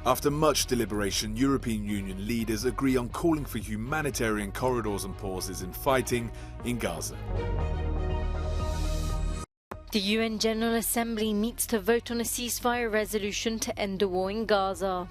After much deliberation, European Union leaders agree on calling for humanitarian corridors and pauses in fighting in Gaza. The UN General Assembly meets to vote on a ceasefire resolution to end the war in Gaza.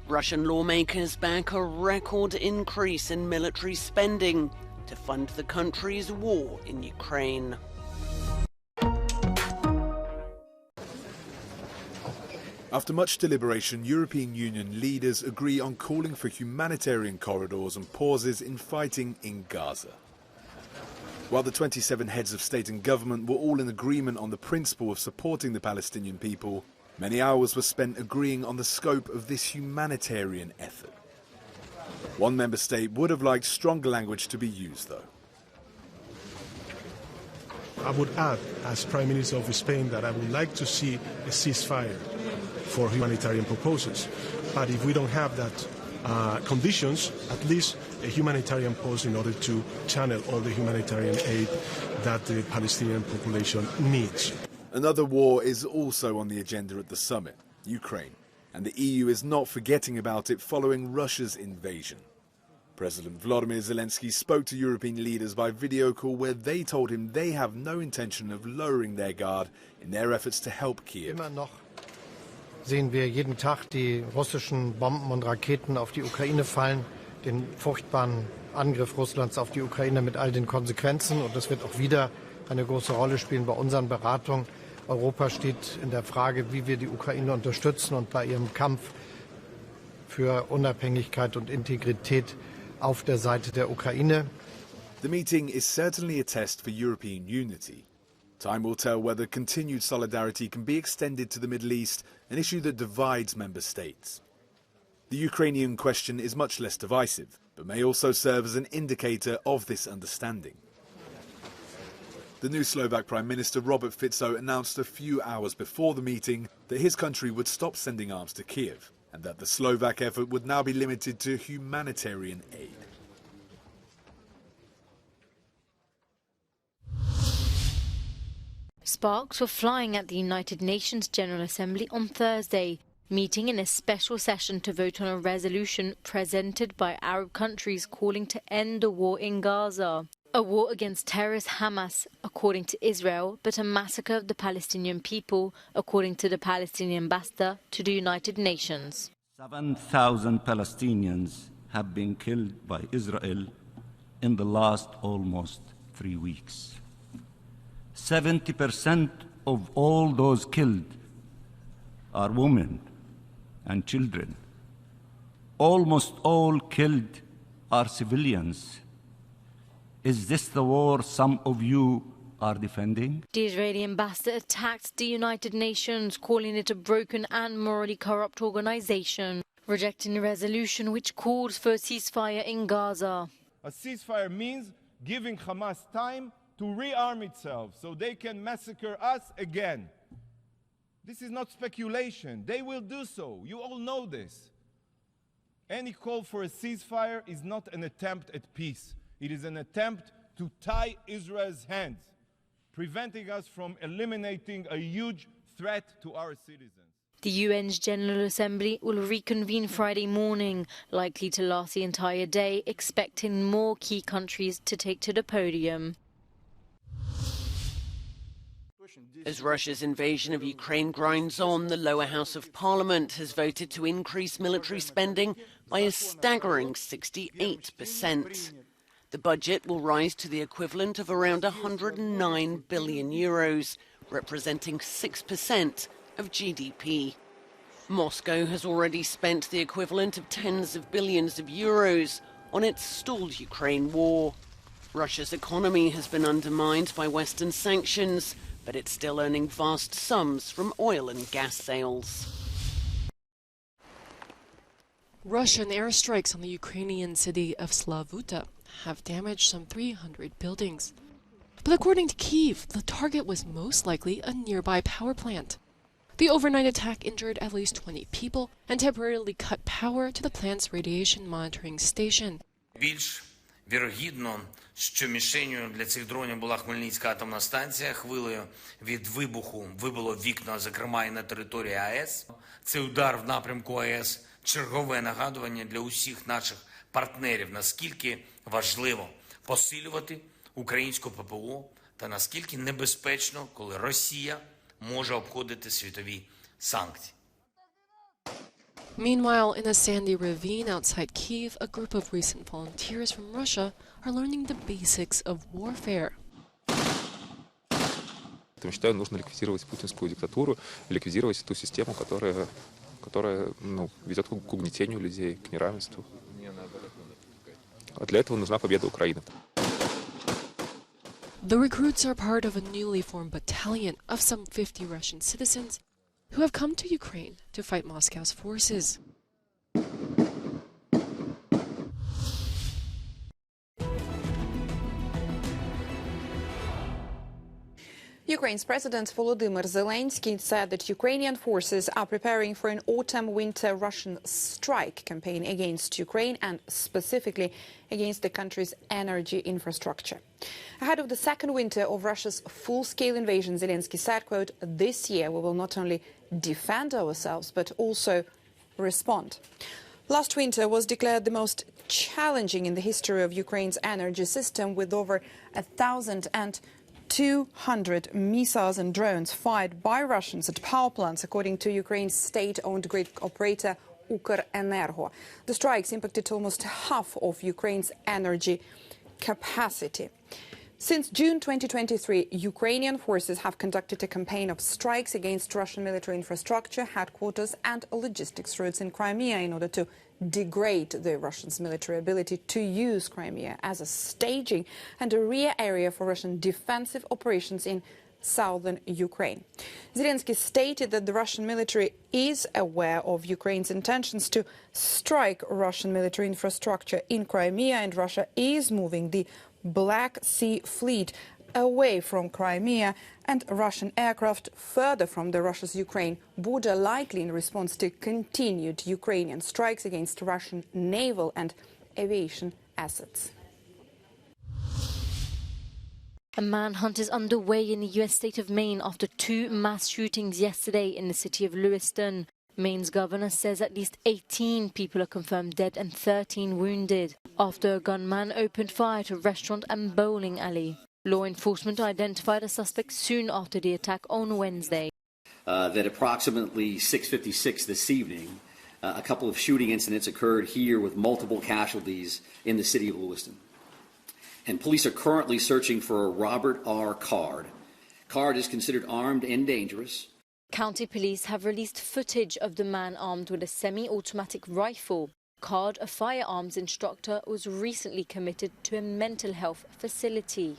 Russian lawmakers back a record increase in military spending to fund the country's war in Ukraine. After much deliberation, European Union leaders agree on calling for humanitarian corridors and pauses in fighting in Gaza. While the 27 heads of state and government were all in agreement on the principle of supporting the Palestinian people, many hours were spent agreeing on the scope of this humanitarian effort. One member state would have liked stronger language to be used, though. I would add, as Prime Minister of Spain, that I would like to see a ceasefire for humanitarian proposals. But if we don't have that conditions, at least a humanitarian pause in order to channel all the humanitarian aid that the Palestinian population needs. Another war is also on the agenda at the summit, Ukraine, and the EU is not forgetting about it following Russia's invasion. President Volodymyr Zelensky spoke to European leaders by video call where they told him they have no intention of lowering their guard in their efforts to help Kiev. Immer noch sehen wir jeden Tag die russischen Bomben und Raketen auf die Ukraine fallen, den furchtbaren Angriff Russlands auf die Ukraine mit all den Konsequenzen. Und das wird auch wieder eine große Rolle spielen bei unseren Beratungen. Europa steht in der Frage, wie wir die Ukraine unterstützen und bei ihrem Kampf für Unabhängigkeit und Integrität auf der Seite der Ukraine. The meeting is certainly a test for European unity. Time will tell whether continued solidarity can be extended to the Middle East, an issue that divides member states. The Ukrainian question is much less divisive, but may also serve as an indicator of this understanding. The new Slovak Prime Minister Robert Fico announced a few hours before the meeting that his country would stop sending arms to Kiev, and that the Slovak effort would now be limited to humanitarian aid. Sparks were flying at the United Nations General Assembly on Thursday, meeting in a special session to vote on a resolution presented by Arab countries calling to end the war in Gaza. A war against terrorist Hamas, according to Israel, but a massacre of the Palestinian people, according to the Palestinian ambassador to the United Nations. 7,000 Palestinians have been killed by Israel in the last almost 3 weeks. 70% of all those killed are women and children. Almost all killed are civilians. Is this the war some of you are defending? The Israeli ambassador attacked the United Nations, calling it a broken and morally corrupt organization, rejecting a resolution which calls for a ceasefire in Gaza. A ceasefire means giving Hamas time to rearm itself so they can massacre us again. This is not speculation. They will do so. You all know this. Any call for a ceasefire is not an attempt at peace. It is an attempt to tie Israel's hands, preventing us from eliminating a huge threat to our citizens. The UN's General Assembly will reconvene Friday morning, likely to last the entire day, expecting more key countries to take to the podium. As Russia's invasion of Ukraine grinds on, the lower house of parliament has voted to increase military spending by a staggering 68%. The budget will rise to the equivalent of around 109 billion euros, representing 6% of GDP. Moscow has already spent the equivalent of tens of billions of euros on its stalled Ukraine war. Russia's economy has been undermined by Western sanctions, but it's still earning vast sums from oil and gas sales. Russian airstrikes on the Ukrainian city of Slavuta have damaged some 300 buildings. But according to Kyiv, the target was most likely a nearby power plant. The overnight attack injured at least 20 people and temporarily cut power to the plant's radiation monitoring station. Вірогідно, що мішенью для цих дронів була Хмельницька атомна станція. Хвилею від вибуху вибило вікна, зокрема і на території АЕС. Цей удар в напрямку АЕС – чергове нагадування для усіх наших партнерів, наскільки важливо посилювати українську ППО та наскільки небезпечно, коли Росія може обходити світові санкції. Meanwhile, in a sandy ravine outside Kyiv, a group of recent volunteers from Russia are learning the basics of warfare. Я считаю, нужно ликвидировать путинскую диктатуру, ликвидировать ту систему, которая ведет к угнетению людей, к неравенству. А для этого нужна победа Украины. The recruits are part of a newly formed battalion of some 50 Russian citizens who have come to Ukraine to fight Moscow's forces. Ukraine's President Volodymyr Zelensky said that Ukrainian forces are preparing for an autumn-winter Russian strike campaign against Ukraine and specifically against the country's energy infrastructure. Ahead of the second winter of Russia's full-scale invasion, Zelensky said, quote, "This year we will not only defend ourselves but also respond." Last winter was declared the most challenging in the history of Ukraine's energy system, with over 1,200 missiles and drones fired by Russians at power plants, according to Ukraine's state-owned grid operator Ukrenergo. The strikes impacted almost half of Ukraine's energy capacity. Since June 2023, Ukrainian forces have conducted a campaign of strikes against Russian military infrastructure, headquarters and logistics routes in Crimea in order to degrade the Russians' military ability to use Crimea as a staging and a rear area for Russian defensive operations in southern Ukraine. Zelensky stated that the Russian military is aware of Ukraine's intentions to strike Russian military infrastructure in Crimea, and Russia is moving the Black Sea Fleet away from Crimea and Russian aircraft further from the Russia's-Ukraine border, likely in response to continued Ukrainian strikes against Russian naval and aviation assets. A manhunt is underway in the U.S. state of Maine after 2 mass shootings yesterday in the city of Lewiston. Maine's governor says at least 18 people are confirmed dead and 13 wounded after a gunman opened fire at a restaurant and bowling alley. Law enforcement identified a suspect soon after the attack on Wednesday. That approximately 6:56 this evening, a couple of shooting incidents occurred here with multiple casualties in the city of Lewiston. And police are currently searching for a Robert R. Card. Card is considered armed and dangerous. County police have released footage of the man armed with a semi-automatic rifle. Card, a firearms instructor, was recently committed to a mental health facility.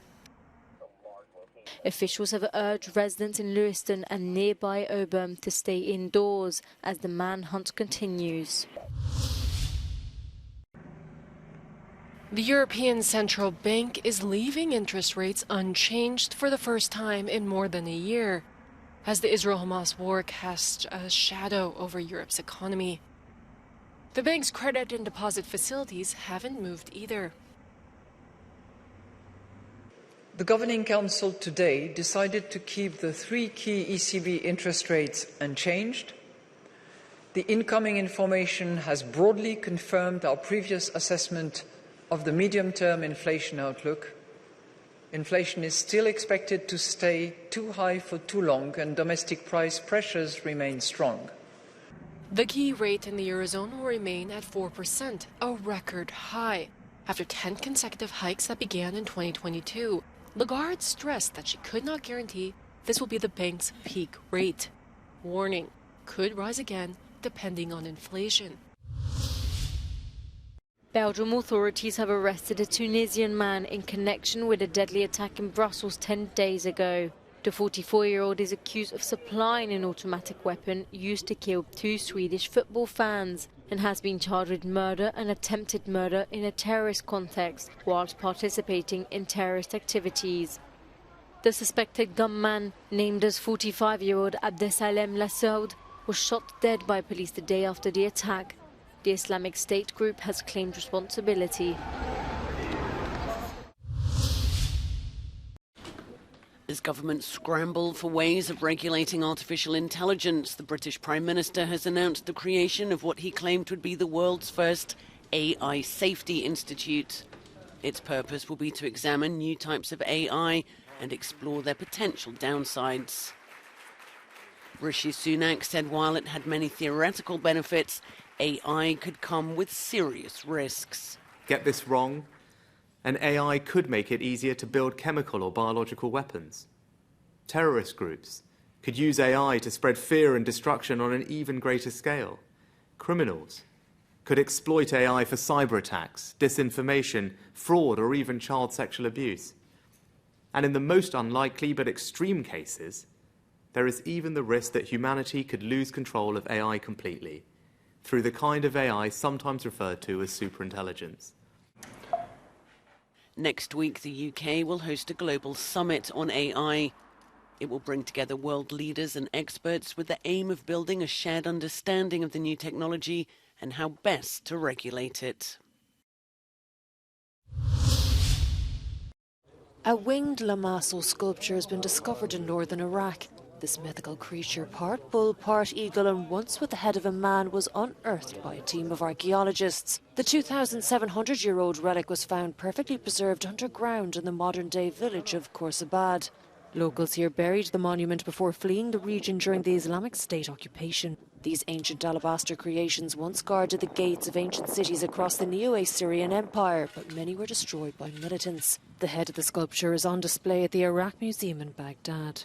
Officials have urged residents in Lewiston and nearby Oberm to stay indoors as the manhunt continues. The European Central Bank is leaving interest rates unchanged for the first time in more than a year, as the Israel-Hamas war casts a shadow over Europe's economy. The bank's credit and deposit facilities haven't moved either. The Governing Council today decided to keep the 3 key ECB interest rates unchanged. The incoming information has broadly confirmed our previous assessment of the medium-term inflation outlook. Inflation is still expected to stay too high for too long, and domestic price pressures remain strong. The key rate in the Eurozone will remain at 4%, a record high, after 10 consecutive hikes that began in 2022. Lagarde stressed that she could not guarantee this will be the bank's peak rate. Warning, could rise again depending on inflation. Belgium authorities have arrested a Tunisian man in connection with a deadly attack in Brussels 10 days ago. The 44-year-old is accused of supplying an automatic weapon used to kill 2 Swedish football fans and has been charged with murder and attempted murder in a terrorist context whilst participating in terrorist activities. The suspected gunman, named as 45-year-old Abdesalem Lassoud, was shot dead by police the day after the attack. The Islamic State group has claimed responsibility. As governments scramble for ways of regulating artificial intelligence, the British Prime Minister has announced the creation of what he claimed would be the world's first AI Safety Institute. Its purpose will be to examine new types of AI and explore their potential downsides. Rishi Sunak said while it had many theoretical benefits, AI could come with serious risks. Get this wrong, and AI could make it easier to build chemical or biological weapons. Terrorist groups could use AI to spread fear and destruction on an even greater scale. Criminals could exploit AI for cyber attacks, disinformation, fraud, or even child sexual abuse. And in the most unlikely but extreme cases, there is even the risk that humanity could lose control of AI completely, through the kind of AI sometimes referred to as superintelligence. Next week, the UK will host a global summit on AI. It will bring together world leaders and experts with the aim of building a shared understanding of the new technology and how best to regulate it. A winged Lamasso sculpture has been discovered in northern Iraq. This mythical creature, part bull, part eagle, and once with the head of a man, was unearthed by a team of archaeologists. The 2,700-year-old relic was found perfectly preserved underground in the modern-day village of Khorsabad. Locals here buried the monument before fleeing the region during the Islamic State occupation. These ancient alabaster creations once guarded the gates of ancient cities across the Neo-Assyrian Empire, but many were destroyed by militants. The head of the sculpture is on display at the Iraq Museum in Baghdad.